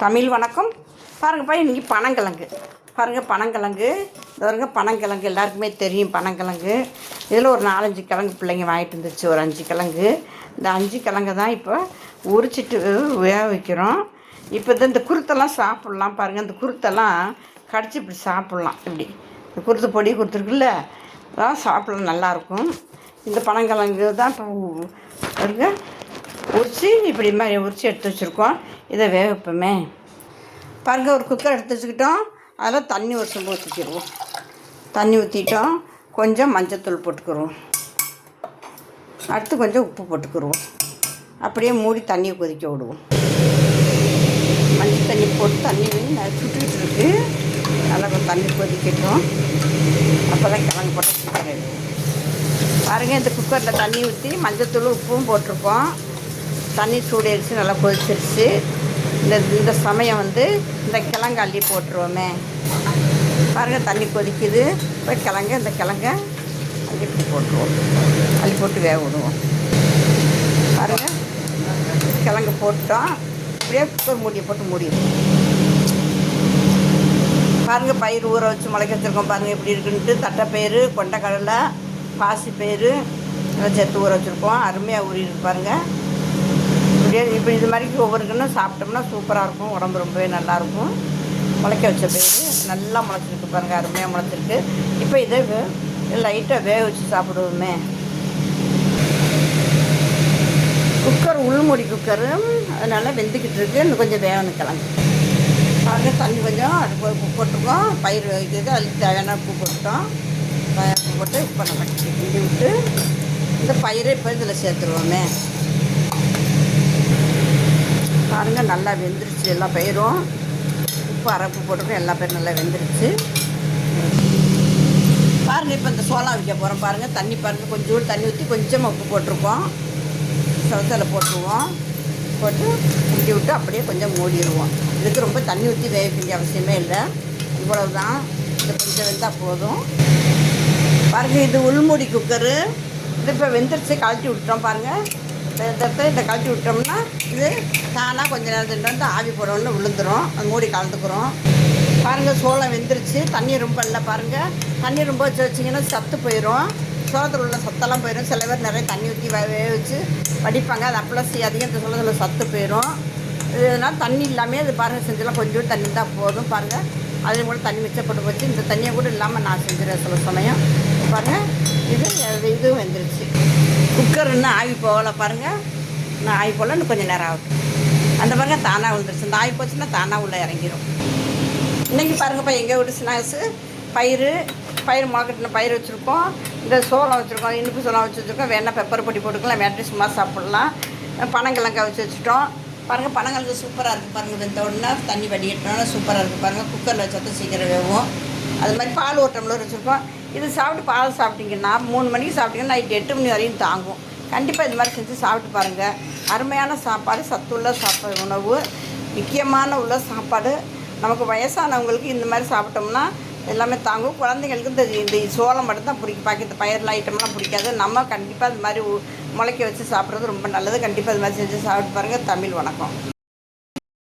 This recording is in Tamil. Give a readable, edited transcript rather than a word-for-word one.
தமிழ் வணக்கம். பாருங்கப்பா, இன்றைக்கி பனங்கிழங்கு பாருங்கள். பனங்கிழங்கு இது பாருங்க. பனங்கிழங்கு எல்லாருக்குமே தெரியும். பனங்கிழங்கு இதில் ஒரு 4-5 கிழங்கு பிள்ளைங்க வாங்கிட்டு வந்துச்சு. ஒரு 5 கிழங்கு. இந்த 5 கிழங்கு தான் இப்போ உரிச்சிட்டு வேக வைக்கிறோம். இப்போ இந்த குருத்தெல்லாம் சாப்பிட்லாம். பாருங்கள், இந்த குருத்தெல்லாம் கடிச்சு இப்படி சாப்பிட்லாம். இப்படி இந்த குருத்து பொடி கொடுத்துருக்குல்ல, அதான் சாப்பிட்லாம், நல்லாயிருக்கும். இந்த பனங்கிழங்கு தான் இப்போ பாருங்க உரித்து இப்படி மாதிரி உரித்து எடுத்து வச்சுருக்கோம். இதை வேக வைப்போமே. பாருங்கள், ஒரு குக்கர் எடுத்து வச்சுக்கிட்டோம். அதில் தண்ணி ஒரு சொம்பு ஊற்றிக்கிடுவோம். தண்ணி ஊற்றிட்டோம். கொஞ்சம் மஞ்சத்தூள் போட்டுக்கிடுவோம். அடுத்து கொஞ்சம் உப்பு போட்டுக்கிடுவோம். அப்படியே மூடி தண்ணியை கொதிக்க விடுவோம். மஞ்சள் தண்ணி போட்டு தண்ணி சுட்டுக்கிட்டு இருக்கு. நல்லா கொஞ்சம் தண்ணி கொதிக்கட்டும். அப்போ தான் கிழங்கு போட்டு குக்கர். பாருங்கள், இந்த குக்கரில் தண்ணி ஊற்றி மஞ்சத்தூள் உப்பும் போட்டிருக்கோம். தண்ணி சூடாயிடுச்சு, நல்லா கொதிச்சிருச்சு. இந்த சமயம் இந்த கிழங்கு அள்ளி போட்டுருவோமே. பாருங்கள், தண்ணி கொதிக்குது. இப்போ இந்த கிழங்க அள்ளி போட்டுருவோம். அள்ளி போட்டு வேக விடுவோம். பாருங்கள், கிழங்கு போட்டோம். அப்படியே குக்கர் மூடியை போட்டு மூடிடுவோம். பாருங்கள், பயிர் ஊற வச்சு முளைக்க வச்சுருக்கோம். பாருங்கள் எப்படி இருக்குன்ட்டு. தட்டைப்பயிறு, கொண்டைக்கடலை, பாசிப்பயிறு எல்லாம் சேர்த்து ஊற வச்சுருக்கோம். அருமையாக ஊறிருக்கு பாருங்கள். இப்போ இது மாதிரி ஒவ்வொருக்கணும் சாப்பிட்டோம்னா சூப்பராக இருக்கும். உடம்பு ரொம்பவே நல்லாயிருக்கும். முளைக்க வச்ச பயிர் நல்லா முளைச்சிருக்கு பாருங்கள். அருமையாக முளைச்சிருக்கு. இப்போ இதை லைட்டாக வேக வச்சு சாப்பிடுவோமே. குக்கர் உள்மூடி குக்கரு, அதனால் வெந்துக்கிட்டு இருக்குது. இன்னும் கொஞ்சம் வேகணும் கிழங்கு. பாருங்கள், தண்ணி கொஞ்சம் உப்பு போட்டிருக்கோம். பயிர் வைக்கிறது அதுக்கு தேவையான உப்பு போட்டோம். உப்பு போட்டு இப்போ நம்ம கிண்டி விட்டு இந்த பயிரை இப்போ இதில் சேர்த்துருவோமே. பாருங்கள், நல்லா வெந்துருச்சு. எல்லா பயிரும் உப்பு அரைப்பு போட்டுருக்கோம். எல்லா பயிரும் நல்லா வெந்துருச்சு. பாருங்கள், இப்போ இந்த சோளம் வைக்க போகிறோம். பாருங்கள், தண்ணி பாருங்கள், கொஞ்சோண்டு தண்ணி ஊற்றி கொஞ்சமாக உப்பு போட்டிருக்கோம். சவத்தில் போட்டுருவோம். போட்டு கிண்டி விட்டு அப்படியே கொஞ்சம் மூடிடுவோம். இதுக்கு ரொம்ப தண்ணி ஊற்றி வேக வேண்டிய அவசியமே இல்லை. இவ்வளவு தான். இது கொஞ்சம் வெந்தால் போதும். பாருங்கள், இது உள்மூடி குக்கரு. இது இப்போ வெந்துருச்சு. கழட்டி விட்டோம். பாருங்கள், இதை கழட்டி விட்டோம்னா இது தானாக கொஞ்சம் நேரத்துட்டு ஆவி போடணுன்னு விழுந்துடும். அது மூடி கலந்துக்கிறோம். பாருங்கள், சோளம் வெந்துருச்சு. தண்ணி ரொம்ப இல்லை. பாருங்கள், தண்ணி ரொம்ப வச்சிங்கன்னா சத்து போயிடும். சோளத்தில் உள்ள சத்தெல்லாம் போயிடும். சில பேர் நிறைய தண்ணி ஊற்றி வேக வச்சு வடிப்பாங்க. அது அப்பெல்லாம் செய்யாதீங்க. இந்த சோளத்தில் சத்து போயிடும். இதனால் தண்ணி இல்லாமல் அது பாருங்கள் செஞ்செல்லாம் கொஞ்சம் தண்ணி தான் போதும். பாருங்கள், அதையும் கூட தண்ணி மிச்சப்பட்டு போச்சு. இந்த தண்ணியை கூட இல்லாமல் நான் செஞ்சுருவேன் சில சமயம். பாருங்கள், இதுவும் வெந்துருச்சு. குக்கர் இன்னும் ஆவி போகலை. பாருங்கள், இன்னும் ஆவி போகல. இன்னும் கொஞ்சம் நேரம் ஆகும். அந்த பாருங்கள் தானாக விழுந்துருச்சு. இந்த ஆவி போச்சுன்னா தானாக உள்ளே இறங்கிடும். இன்றைக்கி பாருங்கப்பா, எங்கள் வீட்டு ஸ்நாக்ஸு பயிர் முளைக்கட்டின பயிர் வச்சுருக்கோம். இந்த சோளம் வச்சுருக்கோம். இனிப்பு சோளம் வச்சுருக்கோம். வேணால் பெப்பர் பொடி போட்டுக்கலாம். வேட்டி சும்மா சாப்பிட்லாம். பனங்கிழங்காய் வச்சுட்டோம். பாருங்கள், பனங்கிழங்கு சூப்பராக இருக்குது. பாருங்கள், வெந்த உடனே தண்ணி வடிகட்டினோன்னா சூப்பராக இருக்குது. பாருங்கள், குக்கரில் வச்சா சீக்கிரம் வேகும். அது மாதிரி பால் ஒரு டம்ளர் வச்சுருக்கோம். இது சாப்பிட்டு பால் சாப்பிட்டிங்கன்னா 3 மணிக்கு சாப்பிட்டிங்கன்னா நைட்டு 8 மணி வரையும் தாங்கும். கண்டிப்பாக இது மாதிரி செஞ்சு சாப்பிட்டு பாருங்கள். அருமையான சாப்பாடு, சத்துள்ள சாப்பாடு, உணவு, முக்கியமான உள்ள சாப்பாடு. நமக்கு வயசானவங்களுக்கு இந்த மாதிரி சாப்பிட்டோம்னா எல்லாமே தாங்கும். குழந்தைங்களுக்கு இந்த சோளம் மட்டும் தான் பிடிக்கும். பாக்கி இந்த பயிரெலாம் ஐட்டம்லாம் பிடிக்காது. நம்ம கண்டிப்பாக இது மாதிரி முளைக்க வச்சு சாப்பிட்றது ரொம்ப நல்லது. கண்டிப்பாக இது மாதிரி செஞ்சு சாப்பிட்டு பாருங்கள். தமிழ் வணக்கம்.